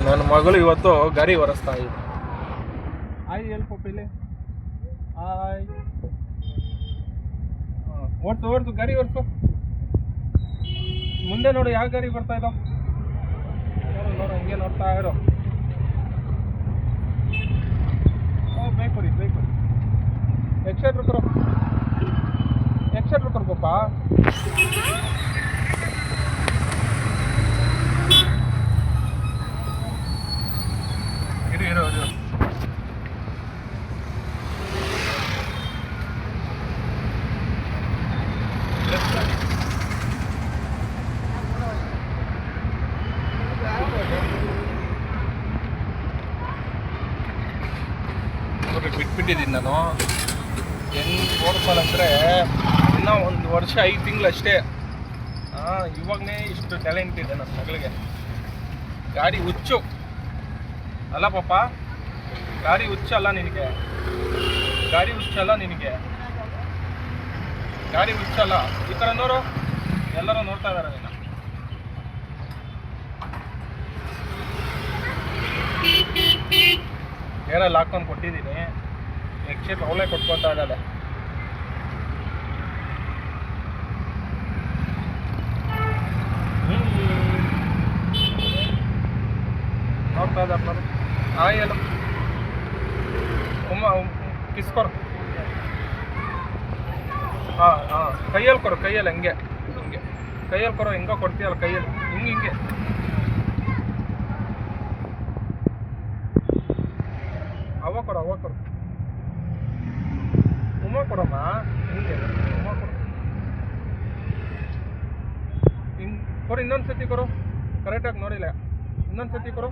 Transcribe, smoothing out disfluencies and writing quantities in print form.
ನನ್ನ ಮಗಳು ಇವತ್ತು ಗಾಡಿ ಒರೆಸ್ತಾ ಇದೆ. ಆಯ್ ಎಲ್ಪ ಇಲ್ಲಿ ಆಯ್ ಓಡಿಸು ಗಾಡಿ ಓಡಿಸು. ಮುಂದೆ ನೋಡು ಯಾವ ಗಾಡಿ ಬರ್ತಾ ಇದ್ದಾವ. ನೋಡು ಹಂಗೆ ನೋಡ್ತಾ ಇರೋ. ಬೇಕು ರೀ ಎಕ್ಸೈಟ್ರ್ ಕೊಡ್ಬೇಕಪ್ಪ. ಇರು ಬಿಟ್ಬಿಟ್ಟಿದ್ದೀನಿ ನಾನು. ಹೆಂಗೆ ಓಡಿಸೋದಂದರೆ ಇನ್ನೂ 1 ವರ್ಷ 5 ತಿಂಗಳು ಅಷ್ಟೇ. ಇವಾಗಲೇ ಇಷ್ಟು ಟ್ಯಾಲೆಂಟ್ ಇದೆ ನನ್ನ ಮಗಳಿಗೆ. ಗಾಡಿ ಹುಚ್ಚು ಅಲ್ಲ ಪಾಪ, ಗಾಡಿ ಹುಚ್ಚಲ್ಲ ನಿನಗೆ, ಗಾಡಿ ಹುಚ್ಚಲ್ಲ. ಈ ಥರ ನೋಡು, ಎಲ್ಲರೂ ನೋಡ್ತಾ ಇದ್ದಾರೆ ನೀನು. ಏರಲ್ಲಿ ಹಾಕೊಂಡು ಕೊಟ್ಟಿದ್ದೀನಿ, ಎಕ್ಸೆಟ್ ಅವಳೇ ಕೊಟ್ಕೊತಾ ಇದ್ದಾಳೆ. ನೋಡ್ತಾ ಇದ್ದಾರೆ ನಾನು. ಎಲ್ಲ ಕಿಸ್ಕೊರು. ಕೈಯಲ್ಲಿ ಕೊಡು, ಕೈಯಲ್ಲಿ ಹಿಂಗೆ ಕೈಯಲ್ಲಿ ಕೊಡು. ಹಿಂಗೋ ಕೊಡ್ತೀಯಲ್ಲ ಕೈಯಲ್ಲಿ, ಹಿಂಗೆ ಅವ ಕೊಡು ಉಮ್ಮ ಕೊಡಮ್ಮ. ಹಿಂಗೆ ಉಮ್ಮ ಕೊಡು, ಹಿಂಗೆ ಕೊಡು. ಇನ್ನೊಂದು ಸತಿ ಕೊಡು, ಕರೆಕ್ಟಾಗಿ ನೋಡಿಲ್ಲ. ಇನ್ನೊಂದು ಸತಿ ಕೊಡು.